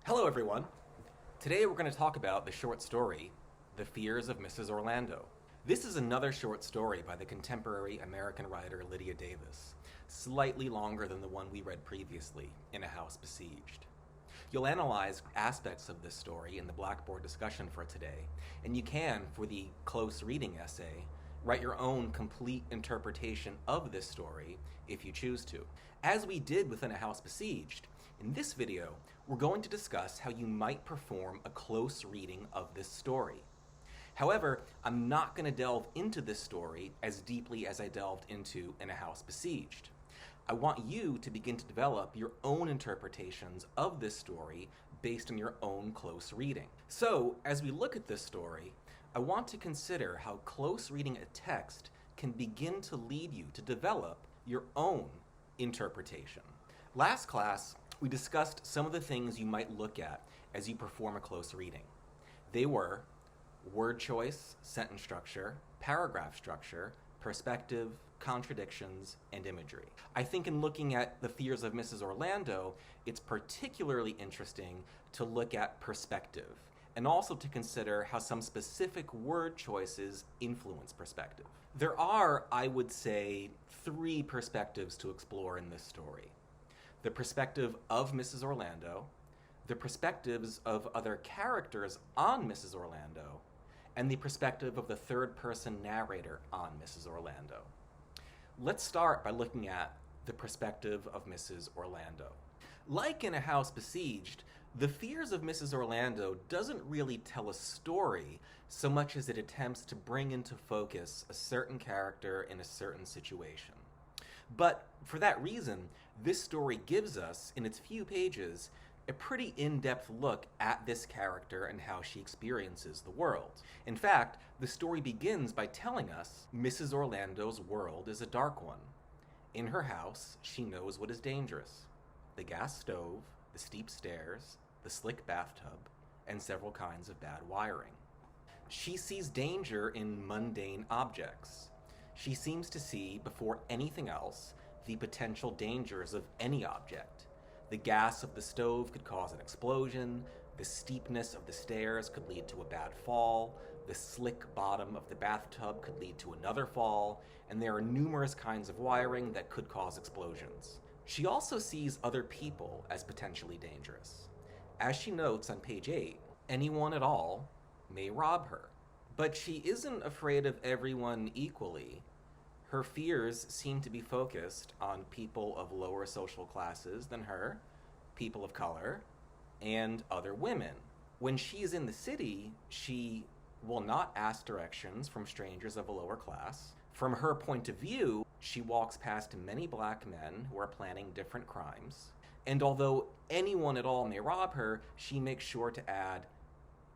Hello, everyone. Today we're going to talk about the short story, The Fears of Mrs. Orlando. This is another short story by the contemporary American writer Lydia Davis, slightly longer than the one we read previously, In a House Besieged. You'll analyze aspects of this story in the Blackboard discussion for today, and you can, for the close reading essay, write your own complete interpretation of this story if you choose to. As we did with In a House Besieged, in this video, we're going to discuss how you might perform a close reading of this story. However, I'm not going to delve into this story as deeply as I delved into In a House Besieged. I want you to begin to develop your own interpretations of this story based on your own close reading. So, as we look at this story, I want to consider how close reading a text can begin to lead you to develop your own interpretation. Last class, we discussed some of the things you might look at as you perform a close reading. They were word choice, sentence structure, paragraph structure, perspective, contradictions, and imagery. I think in looking at The Fears of Mrs. Orlando, it's particularly interesting to look at perspective, and also to consider how some specific word choices influence perspective. There are, I would say, three perspectives to explore in this story. The perspective of Mrs. Orlando, the perspectives of other characters on Mrs. Orlando, and the perspective of the third-person narrator on Mrs. Orlando. Let's start by looking at the perspective of Mrs. Orlando. Like In a House Besieged, The Fears of Mrs. Orlando doesn't really tell a story so much as it attempts to bring into focus a certain character in a certain situation. But for that reason, this story gives us, in its few pages, a pretty in-depth look at this character and how she experiences the world. In fact, the story begins by telling us Mrs. Orlando's world is a dark one. In her house, she knows what is dangerous: the gas stove, the steep stairs, the slick bathtub, and several kinds of bad wiring. She sees danger in mundane objects. She seems to see, before anything else, the potential dangers of any object. The gas of the stove could cause an explosion, the steepness of the stairs could lead to a bad fall, the slick bottom of the bathtub could lead to another fall, and there are numerous kinds of wiring that could cause explosions. She also sees other people as potentially dangerous. As she notes on page 8, anyone at all may rob her. But she isn't afraid of everyone equally. Her fears seem to be focused on people of lower social classes than her, people of color, and other women. When she is in the city, she will not ask directions from strangers of a lower class. From her point of view, she walks past many black men who are planning different crimes. And although anyone at all may rob her, she makes sure to add,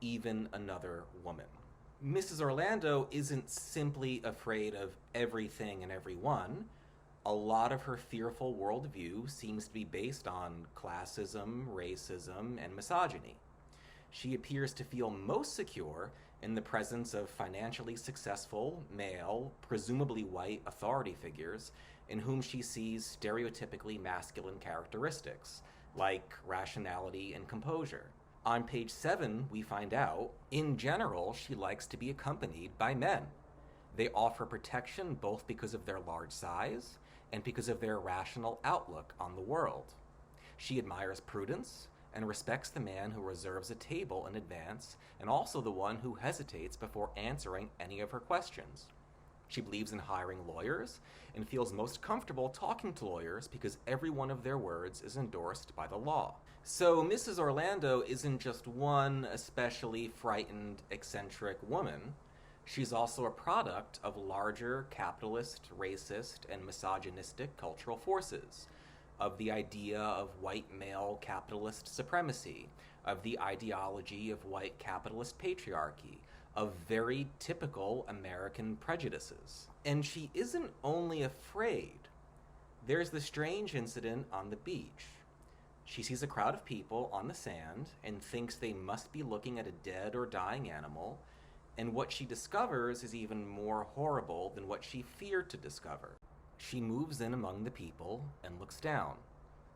even another woman. Mrs. Orlando isn't simply afraid of everything and everyone. A lot of her fearful worldview seems to be based on classism, racism, and misogyny. She appears to feel most secure in the presence of financially successful, male, presumably white authority figures in whom she sees stereotypically masculine characteristics, like rationality and composure. On page 7, we find out, in general, she likes to be accompanied by men. They offer protection both because of their large size and because of their rational outlook on the world. She admires prudence and respects the man who reserves a table in advance and also the one who hesitates before answering any of her questions. She believes in hiring lawyers and feels most comfortable talking to lawyers because every one of their words is endorsed by the law. So Mrs. Orlando isn't just one especially frightened, eccentric woman. She's also a product of larger capitalist, racist, and misogynistic cultural forces, of the idea of white male capitalist supremacy, of the ideology of white capitalist patriarchy, of very typical American prejudices. And she isn't only afraid. There's the strange incident on the beach. She sees a crowd of people on the sand and thinks they must be looking at a dead or dying animal, and what she discovers is even more horrible than what she feared to discover. She moves in among the people and looks down.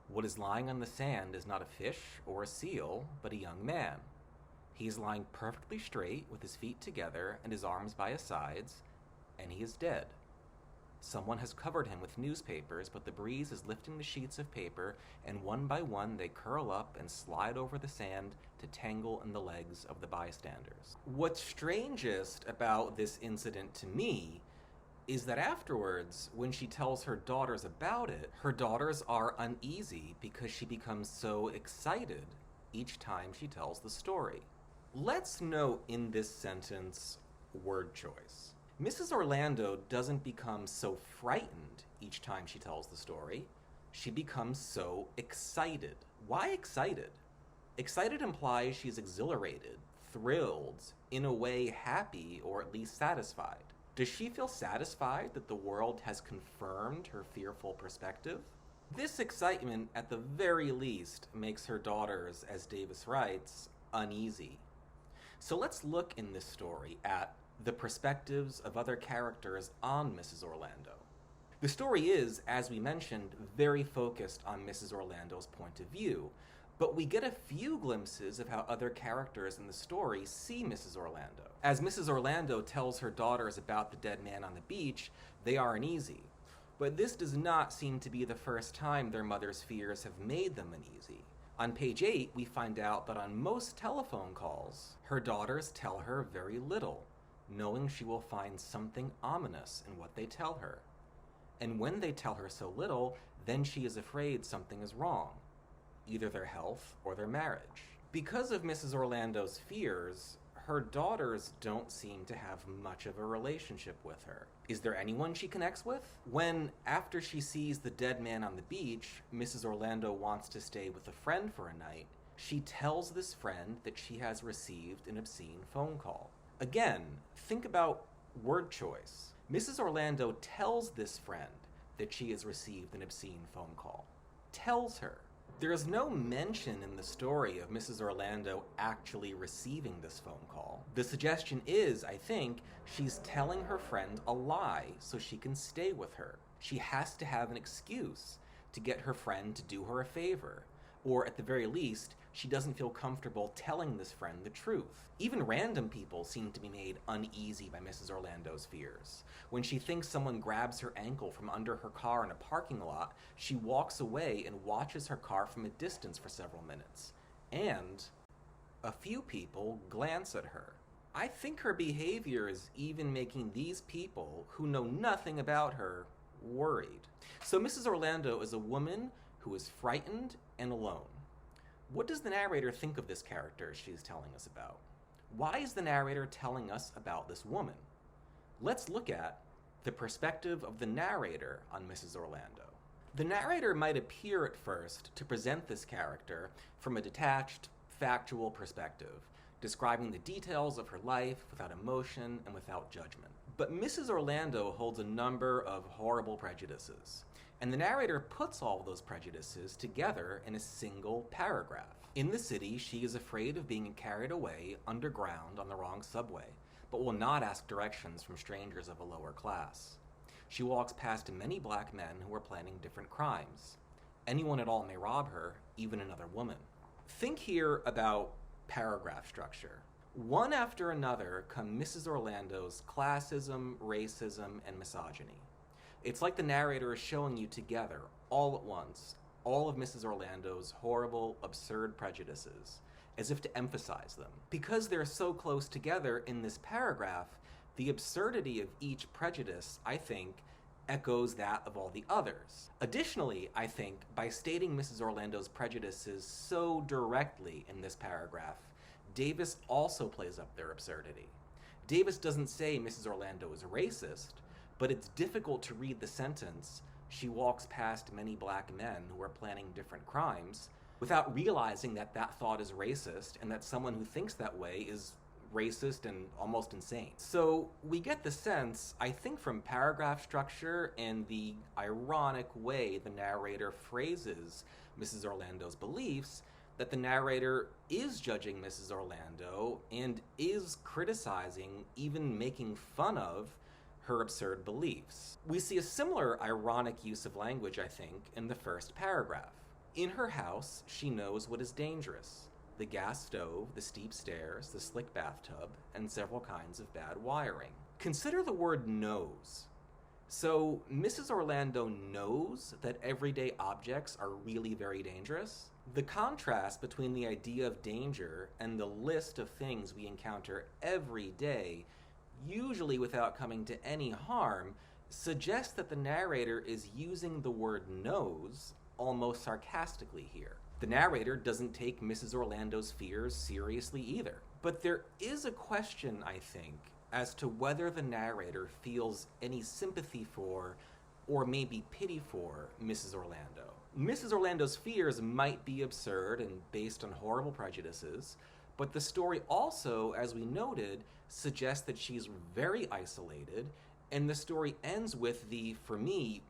What is lying on the sand is not a fish or a seal, but a young man. He is lying perfectly straight with his feet together and his arms by his sides, and he is dead. Someone has covered him with newspapers, but the breeze is lifting the sheets of paper, and one by one they curl up and slide over the sand to tangle in the legs of the bystanders. What's strangest about this incident to me is that afterwards, when she tells her daughters about it, her daughters are uneasy because she becomes so excited each time she tells the story. Let's note in this sentence word choice. Mrs. Orlando doesn't become so frightened each time she tells the story. She becomes so excited. Why excited? Excited implies she's exhilarated, thrilled, in a way happy or at least satisfied. Does she feel satisfied that the world has confirmed her fearful perspective? This excitement, at the very least, makes her daughters, as Davis writes, uneasy. So let's look in this story at the perspectives of other characters on Mrs. Orlando. The story is, as we mentioned, very focused on Mrs. Orlando's point of view, but we get a few glimpses of how other characters in the story see Mrs. Orlando. As Mrs. Orlando tells her daughters about the dead man on the beach, they are uneasy. But this does not seem to be the first time their mother's fears have made them uneasy. On page 8, we find out that on most telephone calls, her daughters tell her very little, knowing she will find something ominous in what they tell her. And when they tell her so little, then she is afraid something is wrong, either their health or their marriage. Because of Mrs. Orlando's fears, her daughters don't seem to have much of a relationship with her. Is there anyone she connects with? When, after she sees the dead man on the beach, Mrs. Orlando wants to stay with a friend for a night, she tells this friend that she has received an obscene phone call. Again, think about word choice. Mrs. Orlando tells this friend that she has received an obscene phone call. Tells her. There is no mention in the story of Mrs. Orlando actually receiving this phone call. The suggestion is, I think, she's telling her friend a lie so she can stay with her. She has to have an excuse to get her friend to do her a favor. Or at the very least, she doesn't feel comfortable telling this friend the truth. Even random people seem to be made uneasy by Mrs. Orlando's fears. When she thinks someone grabs her ankle from under her car in a parking lot, she walks away and watches her car from a distance for several minutes. And a few people glance at her. I think her behavior is even making these people, who know nothing about her, worried. So Mrs. Orlando is a woman who is frightened and alone. What does the narrator think of this character she's telling us about? Why is the narrator telling us about this woman? Let's look at the perspective of the narrator on Mrs. Orlando. The narrator might appear at first to present this character from a detached, factual perspective, describing the details of her life without emotion and without judgment. But Mrs. Orlando holds a number of horrible prejudices, and the narrator puts all those prejudices together in a single paragraph. In the city, she is afraid of being carried away underground on the wrong subway, but will not ask directions from strangers of a lower class. She walks past many black men who are planning different crimes. Anyone at all may rob her, even another woman. Think here about paragraph structure. One after another come Mrs. Orlando's classism, racism, and misogyny. It's like the narrator is showing you together, all at once, all of Mrs. Orlando's horrible, absurd prejudices, as if to emphasize them. Because they're so close together in this paragraph, the absurdity of each prejudice, I think, echoes that of all the others. Additionally, I think, by stating Mrs. Orlando's prejudices so directly in this paragraph, Davis also plays up their absurdity. Davis doesn't say Mrs. Orlando is racist, but it's difficult to read the sentence, "She walks past many black men who are planning different crimes," without realizing that that thought is racist and that someone who thinks that way is racist and almost insane. So we get the sense, I think, from paragraph structure and the ironic way the narrator phrases Mrs. Orlando's beliefs, that the narrator is judging Mrs. Orlando and is criticizing, even making fun of, her absurd beliefs. We see a similar ironic use of language, I think, in the first paragraph. In her house, she knows what is dangerous: the gas stove, the steep stairs, the slick bathtub, and several kinds of bad wiring. Consider the word knows. So, Mrs. Orlando knows that everyday objects are really very dangerous. The contrast between the idea of danger and the list of things we encounter every day, usually without coming to any harm, suggests that the narrator is using the word knows almost sarcastically here. The narrator doesn't take Mrs. Orlando's fears seriously either. But there is a question, I think, as to whether the narrator feels any sympathy for, or maybe pity for, Mrs. Orlando. Mrs. Orlando's fears might be absurd and based on horrible prejudices, but the story also, as we noted, suggests that she's very isolated, and the story ends with the, for me,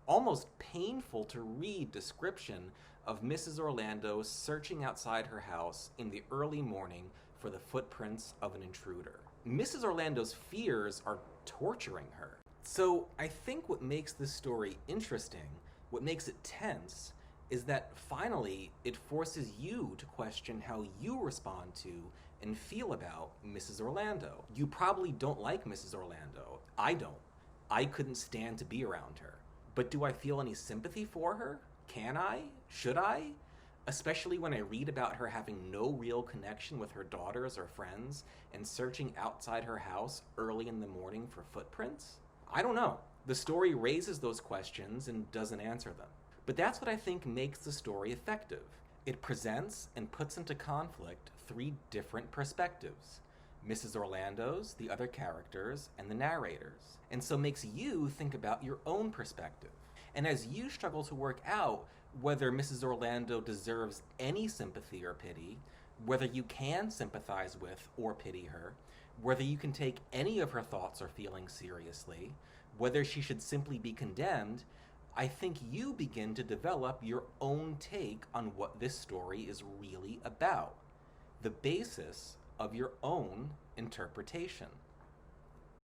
almost painful to read description of Mrs. Orlando searching outside her house in the early morning for the footprints of an intruder. Mrs. Orlando's fears are torturing her. So I think what makes this story interesting, what makes it tense, is that finally it forces you to question how you respond to and feel about Mrs. Orlando. You probably don't like Mrs. Orlando. I don't. I couldn't stand to be around her. But do I feel any sympathy for her? Can I? Should I? Especially when I read about her having no real connection with her daughters or friends and searching outside her house early in the morning for footprints? I don't know. The story raises those questions and doesn't answer them. But that's what I think makes the story effective. It presents and puts into conflict three different perspectives: Mrs. Orlando's, the other characters, and the narrators, and so makes you think about your own perspective. And as you struggle to work out whether Mrs. Orlando deserves any sympathy or pity, whether you can sympathize with or pity her, whether you can take any of her thoughts or feelings seriously, whether she should simply be condemned, I think you begin to develop your own take on what this story is really about, the basis of your own interpretation.